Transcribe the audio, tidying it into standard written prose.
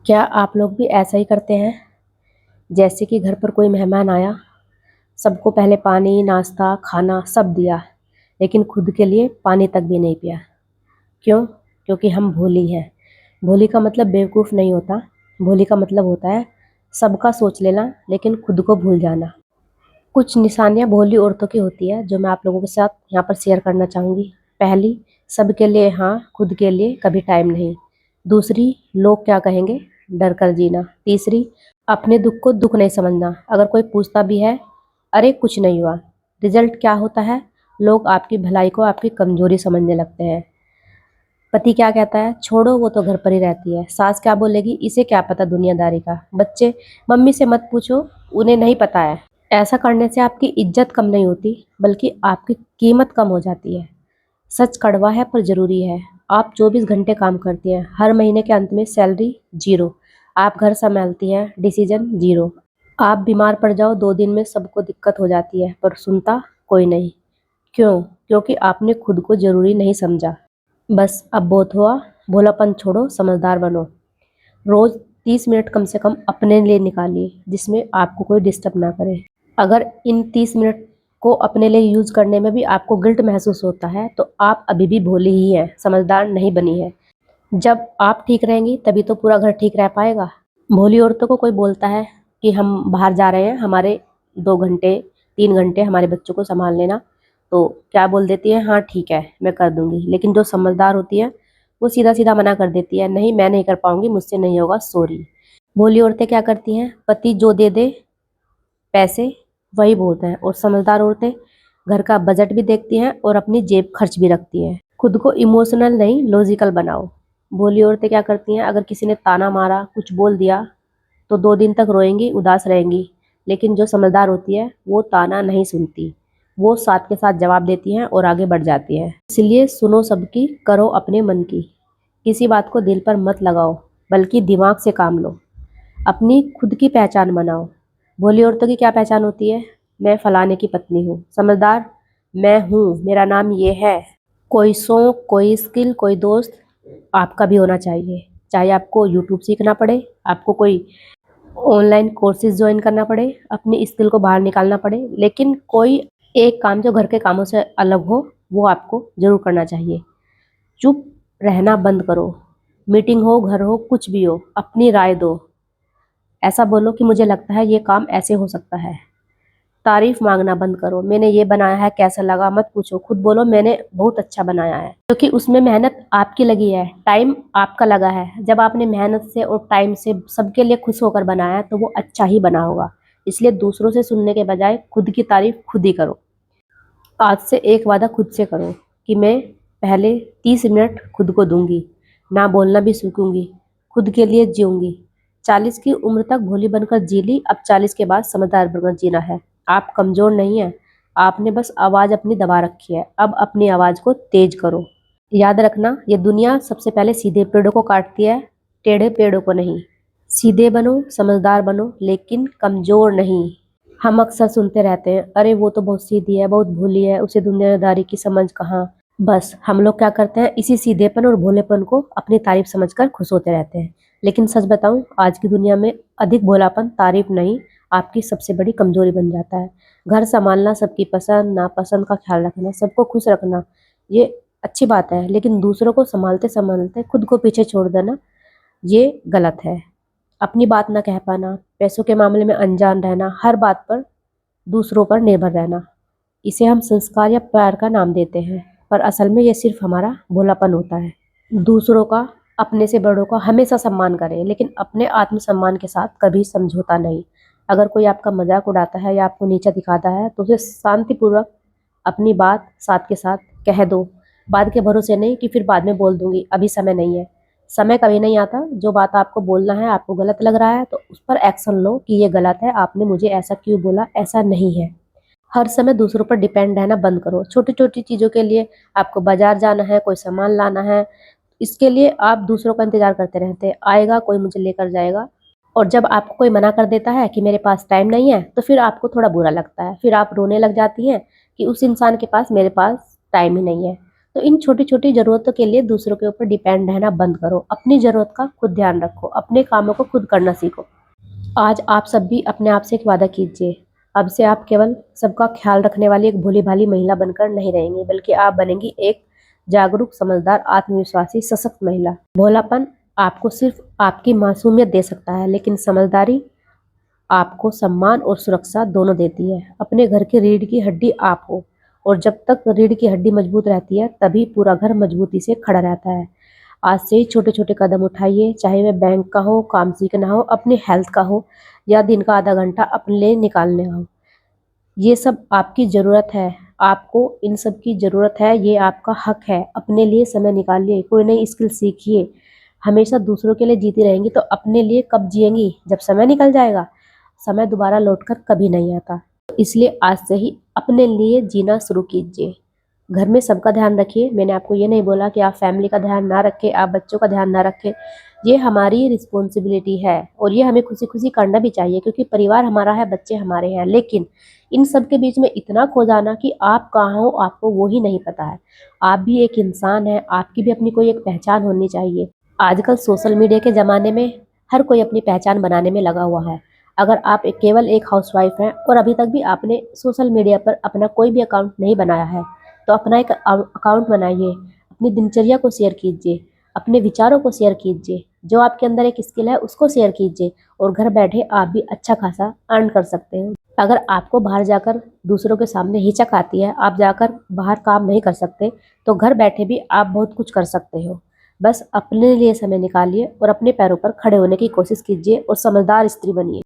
क्या आप लोग भी ऐसा ही करते हैं? जैसे कि घर पर कोई मेहमान आया, सबको पहले पानी, नाश्ता, खाना सब दिया, लेकिन खुद के लिए पानी तक भी नहीं पिया। क्यों? क्योंकि हम भोली हैं। भोली का मतलब बेवकूफ़ नहीं होता, भोली का मतलब होता है सबका सोच लेना लेकिन खुद को भूल जाना। कुछ निशानियाँ भोली औरतों की होती है जो मैं आप लोगों के साथ यहाँ पर शेयर करना चाहूँगी। पहली, सबके लिए हाँ, खुद के लिए कभी टाइम नहीं। दूसरी, लोग क्या कहेंगे, डर कर जीना। तीसरी, अपने दुख को दुख नहीं समझना। अगर कोई पूछता भी है, अरे कुछ नहीं हुआ। रिजल्ट क्या होता है? लोग आपकी भलाई को आपकी कमजोरी समझने लगते हैं। पति क्या कहता है, छोड़ो वो तो घर पर ही रहती है। सास क्या बोलेगी, इसे क्या पता दुनियादारी का। बच्चे, मम्मी से मत पूछो, उन्हें नहीं पता है। ऐसा करने से आपकी इज्जत कम नहीं होती, बल्कि आपकी कीमत कम हो जाती है। सच कड़वा है पर ज़रूरी है। आप 24 घंटे काम करती हैं, हर महीने के अंत में सैलरी ज़ीरो। आप घर संभालती हैं, डिसीजन ज़ीरो। आप बीमार पड़ जाओ 2 दिन में सबको दिक्कत हो जाती है, पर सुनता कोई नहीं। क्यों? क्योंकि आपने खुद को ज़रूरी नहीं समझा। बस अब बहुत हुआ, भोलापन छोड़ो, समझदार बनो। रोज़ 30 मिनट कम से कम अपने लिए निकालिए, जिसमें आपको कोई डिस्टर्ब ना करे। अगर इन 30 मिनट को अपने लिए यूज़ करने में भी आपको गिल्ट महसूस होता है, तो आप अभी भी भोली ही हैं, समझदार नहीं बनी है। जब आप ठीक रहेंगी तभी तो पूरा घर ठीक रह पाएगा। भोली औरतों को कोई बोलता है कि हम बाहर जा रहे हैं, हमारे 2 घंटे, 3 घंटे हमारे बच्चों को संभाल लेना, तो क्या बोल देती है, हाँ ठीक है, मैं कर दूँगी। लेकिन जो समझदार होती है, वो सीधा-सीधा मना कर देती है, नहीं मैं नहीं कर पाऊँगी, मुझसे नहीं होगा, सॉरी। भोली औरतें क्या करती हैं, पति जो दे दे पैसे वही बहुत हैं, और समझदार औरतें घर का बजट भी देखती हैं और अपनी जेब खर्च भी रखती हैं। खुद को इमोशनल नहीं, लॉजिकल बनाओ। भोली औरतें क्या करती हैं, अगर किसी ने ताना मारा, कुछ बोल दिया, तो 2 दिन तक रोएंगी, उदास रहेंगी। लेकिन जो समझदार होती है वो ताना नहीं सुनती, वो साथ के साथ जवाब देती हैं और आगे बढ़ जाती हैं। इसलिए सुनो सबकी, करो अपने मन की। किसी बात को दिल पर मत लगाओ, बल्कि दिमाग से काम लो। अपनी खुद की पहचान बनाओ। भोली औरतों की क्या पहचान होती है, मैं फलाने की पत्नी हूँ। समझदार, मैं हूँ, मेरा नाम ये है। कोई शौक, कोई स्किल, कोई दोस्त आपका भी होना चाहिए। चाहे आपको यूट्यूब सीखना पड़े, आपको कोई ऑनलाइन कोर्सेज ज्वाइन करना पड़े, अपनी स्किल को बाहर निकालना पड़े, लेकिन कोई एक काम जो घर के कामों से अलग हो, वो आपको ज़रूर करना चाहिए। चुप रहना बंद करो। मीटिंग हो, घर हो, कुछ भी हो, अपनी राय दो। ऐसा बोलो कि मुझे लगता है ये काम ऐसे हो सकता है। तारीफ मांगना बंद करो, मैंने ये बनाया है कैसा लगा मत पूछो, खुद बोलो मैंने बहुत अच्छा बनाया है, क्योंकि उसमें मेहनत आपकी लगी है, टाइम आपका लगा है। जब आपने मेहनत से और टाइम से सबके लिए खुश होकर बनाया है, तो वो अच्छा ही बना होगा। इसलिए दूसरों से सुनने के बजाय खुद की तारीफ खुद ही करो। आज से एक वादा खुद से करो कि मैं पहले 30 मिनट खुद को दूंगी, ना बोलना भी सीखूंगी, खुद के लिए जीऊंगी। 40 की उम्र तक भोली बनकर जी ली, अब 40 के बाद समझदार बनकर जीना है। आप कमजोर नहीं है, आपने बस आवाज अपनी दबा रखी है, अब अपनी आवाज को तेज करो। याद रखना, ये दुनिया सबसे पहले सीधे पेड़ों को काटती है, टेढ़े पेड़ों को नहीं। सीधे बनो, समझदार बनो, लेकिन कमजोर नहीं। हम अक्सर सुनते रहते हैं, अरे वो तो बहुत सीधी है, बहुत भोली है, उसे दुनियादारी की समझ कहाँ। बस हम लोग क्या करते हैं, इसी सीधेपन और भोलेपन को अपनी तारीफ समझकर खुश होते रहते हैं। लेकिन सच बताऊं, आज की दुनिया में अधिक भोलापन तारीफ नहीं, आपकी सबसे बड़ी कमजोरी बन जाता है। घर संभालना, सबकी पसंद नापसंद का ख्याल रखना, सबको खुश रखना, ये अच्छी बात है, लेकिन दूसरों को संभालते संभालते खुद को पीछे छोड़ देना, ये गलत है। अपनी बात ना कह पाना, पैसों के मामले में अनजान रहना, हर बात पर दूसरों पर निर्भर रहना, इसे हम संस्कार या प्यार का नाम देते हैं, पर असल में यह सिर्फ हमारा भोलापन होता है। दूसरों का, अपने से बड़ों का हमेशा सम्मान करें, लेकिन अपने आत्मसम्मान के साथ कभी समझौता नहीं। अगर कोई आपका मजाक उड़ाता है या आपको नीचा दिखाता है, तो उसे शांतिपूर्वक अपनी बात साथ के साथ कह दो। बाद के भरोसे नहीं कि फिर बाद में बोल दूंगी, अभी समय नहीं है। समय कभी नहीं आता। जो बात आपको बोलना है, आपको गलत लग रहा है, तो उस पर एक्शन लो कि ये गलत है, आपने मुझे ऐसा क्यों बोला, ऐसा नहीं है। हर समय दूसरों पर डिपेंड रहना बंद करो। छोटी छोटी चीज़ों के लिए, आपको बाजार जाना है, कोई सामान लाना है, इसके लिए आप दूसरों का इंतजार करते रहते हैं, आएगा कोई मुझे लेकर जाएगा। और जब आपको कोई मना कर देता है कि मेरे पास टाइम नहीं है, तो फिर आपको थोड़ा बुरा लगता है, फिर आप रोने लग जाती हैं कि उस इंसान के पास मेरे पास टाइम ही नहीं है। तो इन छोटी-छोटी ज़रूरतों के लिए दूसरों के ऊपर डिपेंड रहना बंद करो। अपनी ज़रूरत का खुद ध्यान रखो, अपने कामों को खुद करना सीखो। आज आप सब भी अपने आप से एक वादा कीजिए। अब से आप केवल सबका ख्याल रखने वाली एक भोली-भाली महिला बनकर नहीं रहेंगी, बल्कि आप बनेंगी एक जागरूक, समझदार, आत्मविश्वासी, सशक्त महिला। भोलापन आपको सिर्फ आपकी मासूमियत दे सकता है, लेकिन समझदारी आपको सम्मान और सुरक्षा दोनों देती है। अपने घर की रीढ़ की हड्डी आप हो, और जब तक रीढ़ की हड्डी मजबूत रहती है, तभी पूरा घर मजबूती से खड़ा रहता है। आज से ही छोटे-छोटे कदम उठाइए, चाहे वह बैंक का हो, काम सीखना हो, अपनी हेल्थ का हो, या दिन का आधा घंटा अपने लिए निकालने हो। ये सब आपकी ज़रूरत है, आपको इन सब की ज़रूरत है, ये आपका हक है। अपने लिए समय निकालिए, कोई नई स्किल सीखिए। हमेशा दूसरों के लिए जीती रहेंगी तो अपने लिए कब जिएंगी? जब समय निकल जाएगा। समय दोबारा लौटकर कभी नहीं आता। तो इसलिए आज से ही अपने लिए जीना शुरू कीजिए। घर में सबका ध्यान रखिए। मैंने आपको ये नहीं बोला कि आप फैमिली का ध्यान ना रखें, आप बच्चों का ध्यान ना रखें। ये हमारी रिस्पॉन्सिबिलिटी है और ये हमें खुशी-खुशी करना भी चाहिए, क्योंकि परिवार हमारा है, बच्चे हमारे हैं। लेकिन इन सब के बीच में इतना खो जाना कि आप कहाँ हो, आपको वो ही नहीं पता है। आप भी एक इंसान हैं, आपकी भी अपनी कोई एक पहचान होनी चाहिए। आजकल सोशल मीडिया के ज़माने में हर कोई अपनी पहचान बनाने में लगा हुआ है। अगर आप केवल एक हाउसवाइफ हैं और अभी तक भी आपने सोशल मीडिया पर अपना कोई भी अकाउंट नहीं बनाया है, तो अपना एक अकाउंट बनाइए। अपनी दिनचर्या को शेयर कीजिए, अपने विचारों को शेयर कीजिए, जो आपके अंदर एक स्किल है उसको शेयर कीजिए, और घर बैठे आप भी अच्छा खासा अर्न कर सकते हैं। अगर आपको बाहर जाकर दूसरों के सामने हिचक आती है, आप जाकर बाहर काम नहीं कर सकते, तो घर बैठे भी आप बहुत कुछ कर सकते हो। बस अपने लिए समय निकालिए और अपने पैरों पर खड़े होने की कोशिश कीजिए और समझदार स्त्री बनिए।